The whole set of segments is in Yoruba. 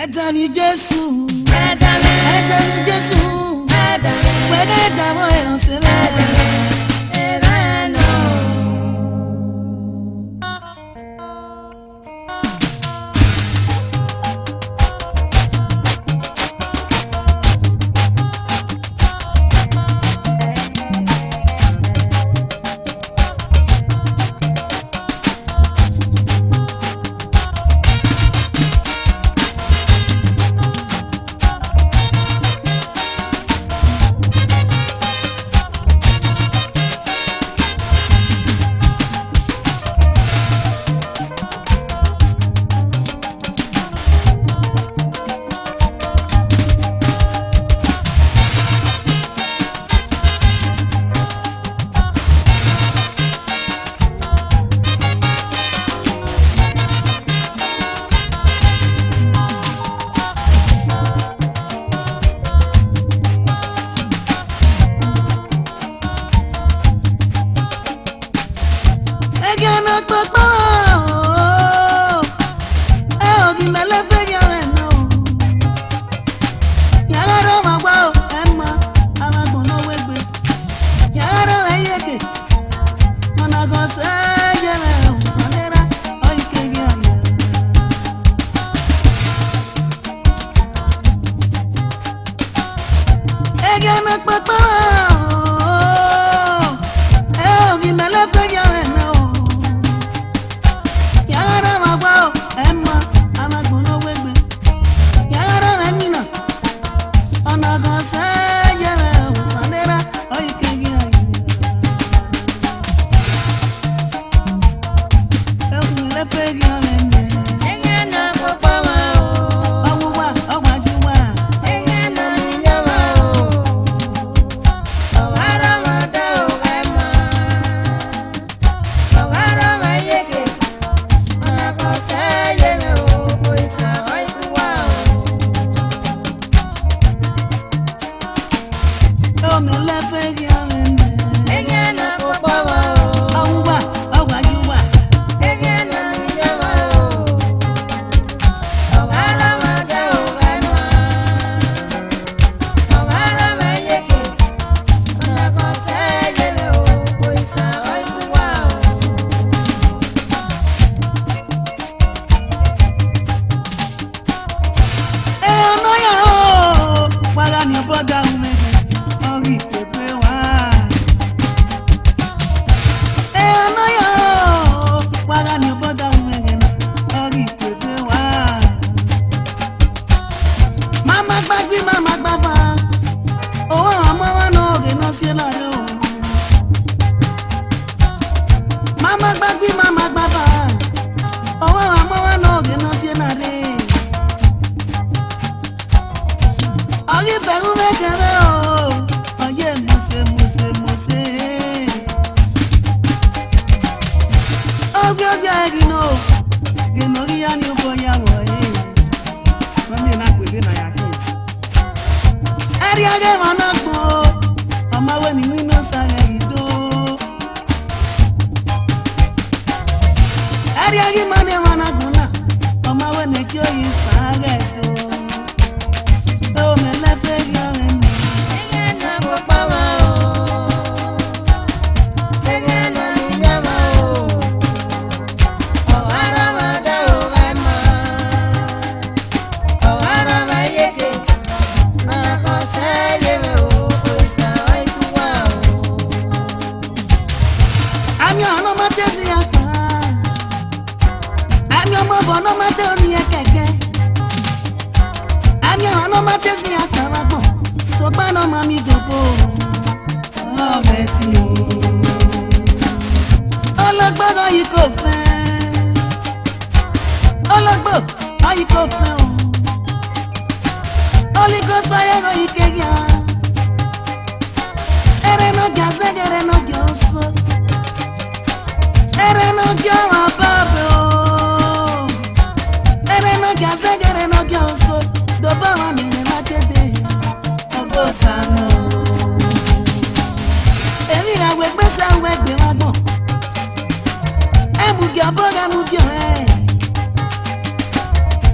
Ẹ̀dání Jésù. Ẹ̀dání Jésù. Pẹ̀lẹ́ ìdààmú ẹ̀rọ sílẹ̀.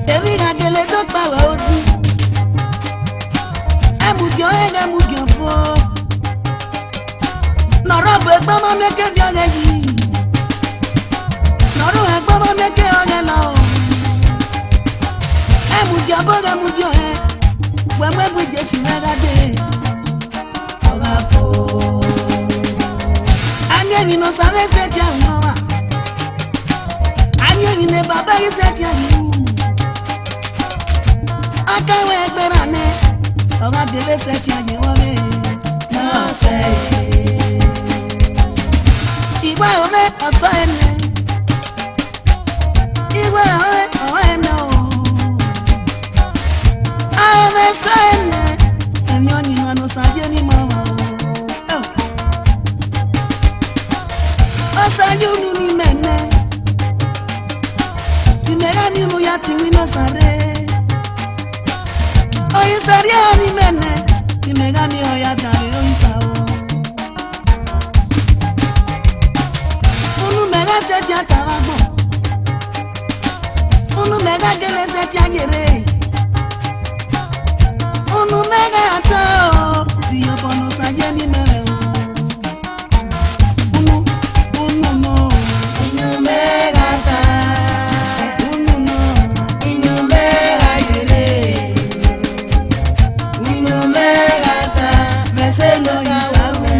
Tèmi gàgélé tó pàwọ̀ ojú. Ẹ̀mùjọ́ ẹ̀mùjọ́ fọ́. Nọ̀rọ̀ bò ẹgbọ́n mọ́ mẹ́kẹ́ bí ọ̀rẹ́ yìí. Nọ̀rọ̀ ẹgbọ́n mọ́ mẹ́kẹ́ ọ̀rẹ́ lọ. Ẹ̀mùjọ́ bó ẹ̀mùjọ́ ẹ̀. Wẹ́wẹ́ bu Jésù rẹ́gàdé. Ọ̀gá fò. Anyé mi nọ sáré sẹ́tì àwọn wa. Anyé mi nẹ bàbá yìí sẹ́tì àwọn. Akáwé ẹgbẹ́ra mẹ́. Ọ̀gá délé sẹ́tì àwọn wọ́rẹ́. Náà sẹ́yìn. Ìgbà òwe ọ̀sọ́ ẹ̀mẹ́. Ìgbà òwe ọ̀wọ́ ẹ̀mẹ́ o. Àwọn ẹ̀sọ́ ẹ̀mẹ́. Ẹ̀yọ́ ni wọn lọ sáyé ní mọ́ wọn o. Ọ̀sáyé olú ni mẹ́mẹ́. Tìmẹ́rẹ́ ni mo ya tìmí náà sáré. Oyin sáré ọ̀rí mẹ́mẹ́. Tìmẹ́rẹ́ ni ọ̀ya dàrí oyin sá o. Mẹ́gà sẹ́tì àtàwágbọ̀n. Unu mẹ́gà gẹ́lẹ́ sẹ́tì àgẹ̀rẹ́. Unu mẹ́gà àtọ́ ìyọ̀bọ̀nù sàyẹ́ ní mẹ́rẹ̀ o. Unu nọ. Inu mẹ́gà ta. Unu nọ. Inu mẹ́gà gẹ́lẹ́. Unu mẹ́gà ta. Mẹ́sẹ̀ lóyún sáwọ́.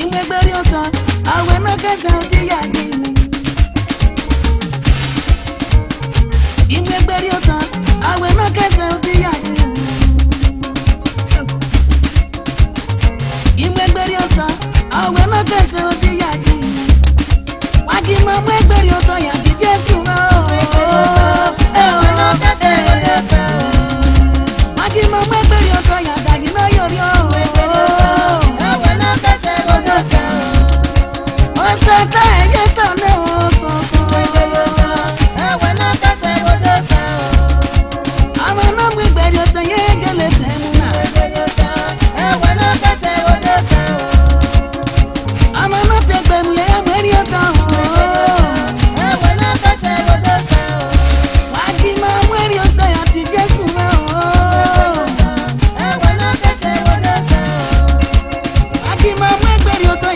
Imwegberi ụtọ awe n'okese ụdị ya gị. Imwegberi ụtọ awe n'okese ụdị ya gị. Imwegberi ụtọ awe n'okese ụdị ya gị. Wagi ma mwegberi ụtọ ya gị Jesu o. Wagi ma mwegberi ụtọ ya gị no yori o. Osata yeto ne o. Amana mwegberi ụtọ ya egele temuna. Amana tegbe mu ya mweri ụtọ o. Wagi ma mweri ụtọ ya ti Jesu o. Wagi ma mwegberi ụtọ